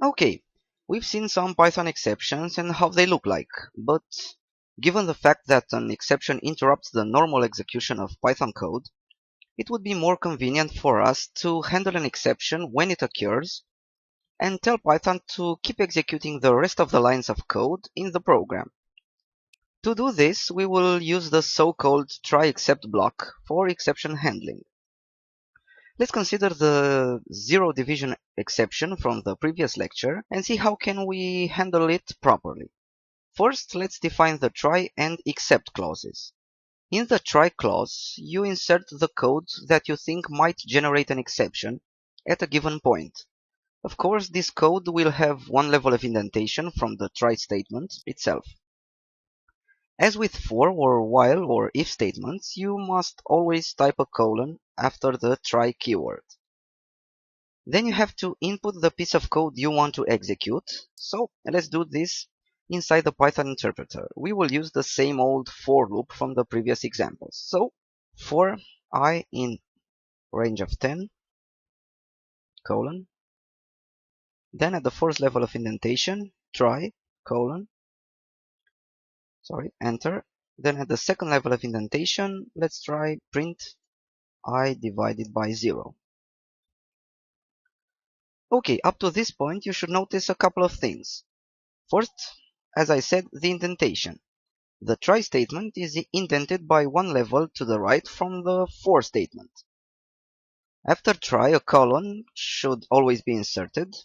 Okay, we've seen some Python exceptions and how they look like, but given the fact that an exception interrupts the normal execution of Python code, it would be more convenient for us to handle an exception when it occurs and tell Python to keep executing the rest of the lines of code in the program. To do this, we will use the so-called try except block for exception handling. Let's consider the zero division exception from the previous lecture and see how can we handle it properly. First, let's define the try and except clauses. In the try clause, you insert the code that you think might generate an exception at a given point. Of course, this code will have one level of indentation from the try statement itself. As with for or while or if statements, you must always type a colon after the try keyword. Then you have to input the piece of code you want to execute. So let's do this inside the Python interpreter. We will use the same old for loop from the previous examples. So for I in range of 10, colon. Then at the first level of indentation, try, colon. Sorry, enter. Then at the second level of indentation, let's try print I divided by 0. Okay, up to this point, you should notice a couple of things. First, as I said, the indentation. The try statement is indented by one level to the right from the for statement. After try, a colon should always be inserted.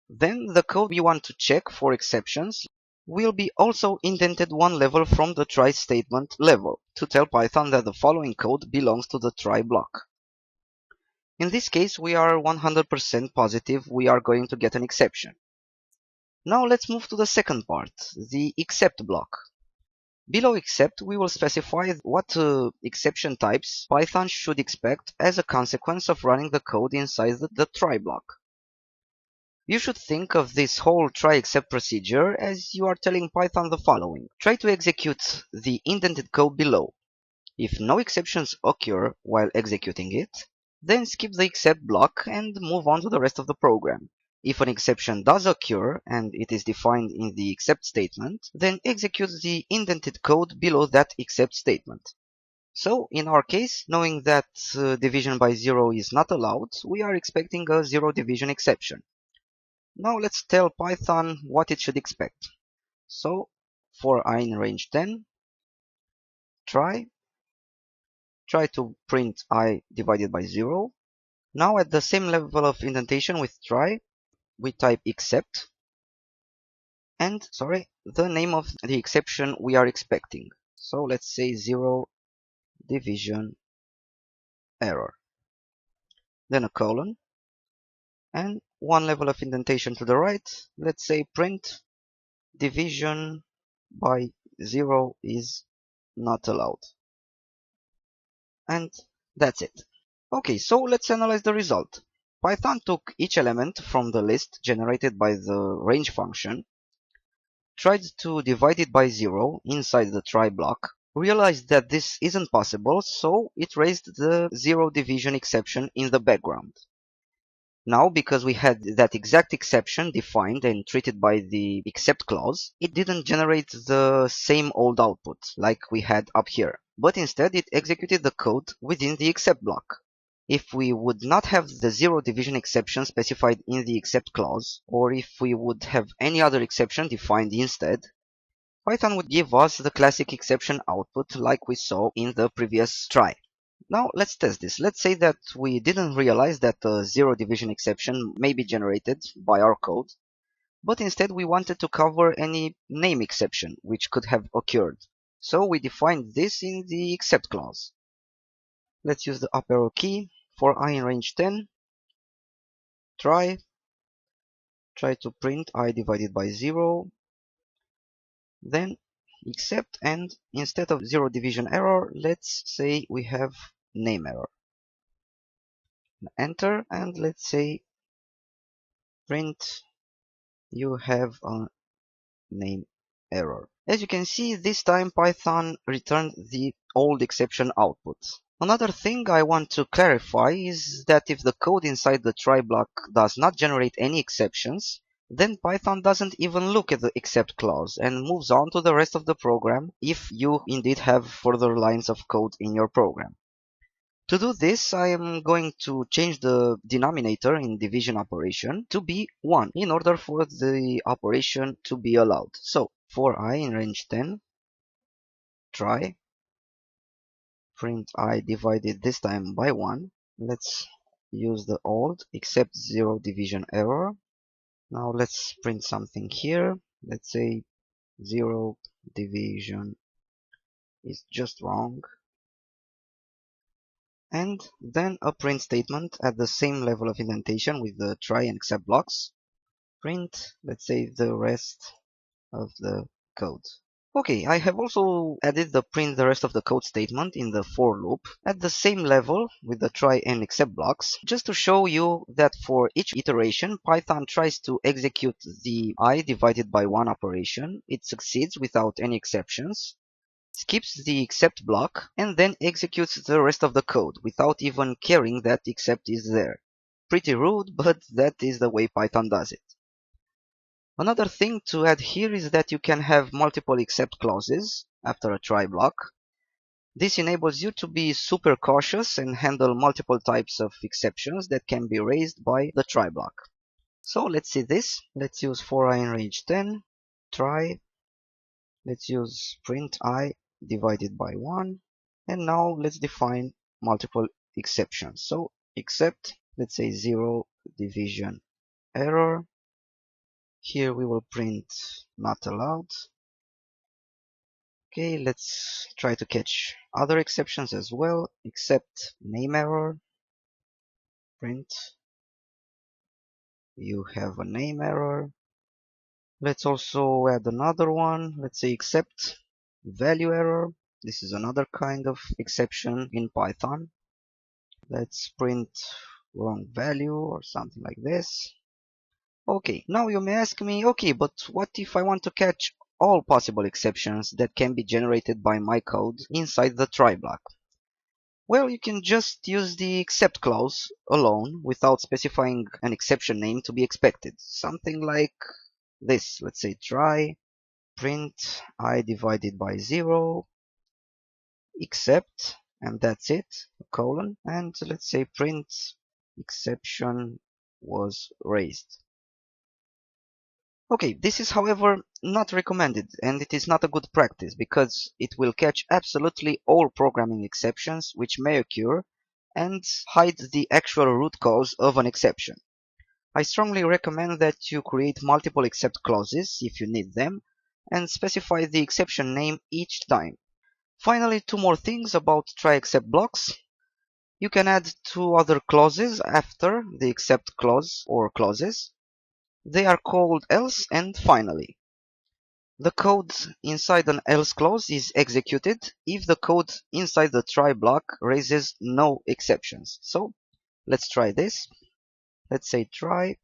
Then the code we want to check for exceptions will be also indented one level from the try statement level to tell Python that the following code belongs to the try block. In this case, we are 100% positive we are going to get an exception. Now let's move to the second part, the except block. Below except, we will specify what exception types Python should expect as a consequence of running the code inside the try block. You should think of this whole try except procedure as you are telling Python the following. Try to execute the indented code below. If no exceptions occur while executing it, then skip the except block and move on to the rest of the program. If an exception does occur and it is defined in the except statement, then execute the indented code below that except statement. So, in our case, knowing that division by 0 is not allowed, we are expecting a zero division exception. Now let's tell Python what it should expect. So, for I in range 10, try to print I divided by 0. Now at the same level of indentation with try, we type except and, the name of the exception we are expecting. So let's say zero division error. Then a colon and one level of indentation to the right, let's say print division by 0 is not allowed. And that's it. Okay, so let's analyze the result. Python took each element from the list generated by the range function, tried to divide it by 0 inside the try block, realized that this isn't possible, so it raised the zero division exception in the background. Now, because we had that exact exception defined and treated by the except clause, it didn't generate the same old output like we had up here, but instead it executed the code within the except block. If we would not have the zero division exception specified in the except clause, or if we would have any other exception defined instead, Python would give us the classic exception output like we saw in the previous try. Now let's test this. Let's say that we didn't realize that a zero division exception may be generated by our code, but instead we wanted to cover any name exception which could have occurred. So we defined this in the except clause. Let's use the up arrow key for I in range 10. Try to print I divided by 0. Then except, and instead of zero division error, let's say we have name error. Enter, and let's say print you have a name error. As you can see, this time Python returned the old exception output. Another thing I want to clarify is that if the code inside the try block does not generate any exceptions, then Python doesn't even look at the except clause and moves on to the rest of the program if you indeed have further lines of code in your program. To do this, I am going to change the denominator in division operation to be 1 in order for the operation to be allowed. So for I in range 10, try, print I divided this time by 1. Let's use the old except 0 division error. Now let's print something here. Let's say 0 division is just wrong. And then a print statement at the same level of indentation with the try and except blocks. Print, let's say, the rest of the code. Okay, I have also added the print the rest of the code statement in the for loop at the same level with the try and except blocks, just to show you that for each iteration, Python tries to execute the I divided by 1 operation. It succeeds without any exceptions, skips the except block, and then executes the rest of the code without even caring that except is there. Pretty rude, but that is the way Python does it. Another thing to add here is that you can have multiple except clauses after a try block. This enables you to be super cautious and handle multiple types of exceptions that can be raised by the try block. So let's see this. Let's use for I in range 10, try. Let's use print I divided by 1. And now let's define multiple exceptions. So except, let's say 0 division error. Here we will print not allowed. Okay, let's try to catch other exceptions as well, except name error. Print, you have a name error. Let's also add another one. Let's say except value error. This is another kind of exception in Python. Let's print wrong value or something like this. Okay, now you may ask me, okay, but what if I want to catch all possible exceptions that can be generated by my code inside the try block? Well, you can just use the except clause alone without specifying an exception name to be expected. Something like this. Let's say try, print I divided by 0, except, and that's it, a colon, and let's say print exception was raised. Okay, this is however not recommended, and it is not a good practice because it will catch absolutely all programming exceptions which may occur and hide the actual root cause of an exception. I strongly recommend that you create multiple except clauses if you need them and specify the exception name each time. Finally, two more things about try except blocks. You can add two other clauses after the except clause or clauses. They are called else and finally. The code inside an else clause is executed if the code inside the try block raises no exceptions. So let's try this. Let's say try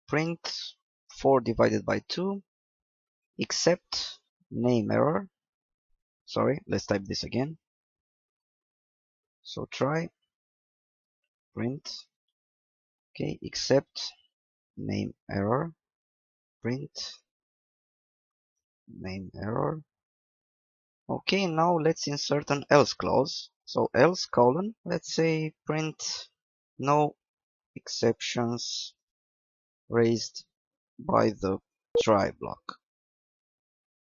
print 4 divided by 2 except name error. Sorry, let's type this again. So try print, okay, except name error, print name error. Okay, now let's insert an else clause. So else colon, let's say print no exceptions raised by the try block.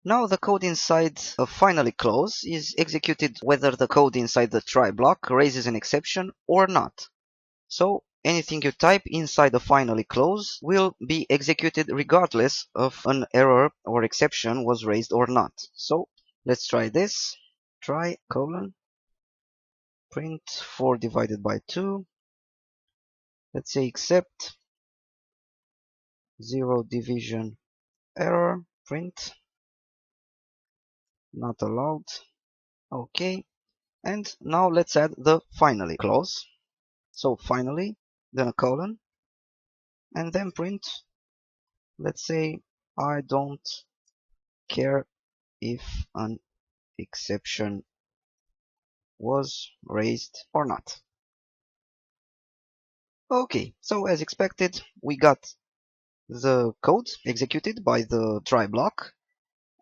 Now the code inside a finally clause is executed whether the code inside the try block raises an exception or not. So anything you type inside the finally clause will be executed regardless of an error or exception was raised or not. So let's try this. Try colon print 4 divided by 2. Let's say except 0 division error, print not allowed. Okay, and now let's add the finally clause. So finally, then a colon, and then print, let's say I don't care if an exception was raised or not. Okay, so as expected, we got the code executed by the try block,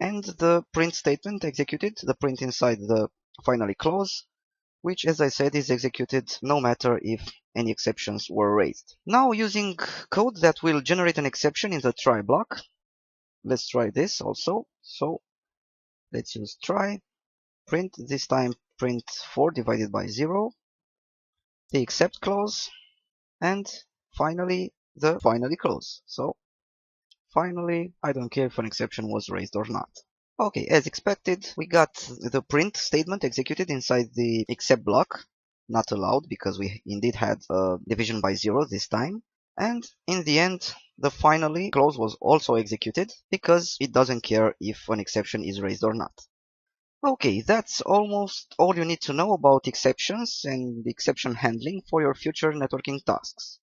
and the print statement executed, the print inside the finally clause, which, as I said, is executed no matter if any exceptions were raised. Now, using code that will generate an exception in the try block, let's try this also. So let's use try, print, this time print 4 divided by 0, the except clause, and finally the finally clause. So finally, I don't care if an exception was raised or not. Okay, as expected, we got the print statement executed inside the except block, not allowed because we indeed had a division by 0 this time. And in the end, the finally clause was also executed because it doesn't care if an exception is raised or not. Okay, that's almost all you need to know about exceptions and exception handling for your future networking tasks.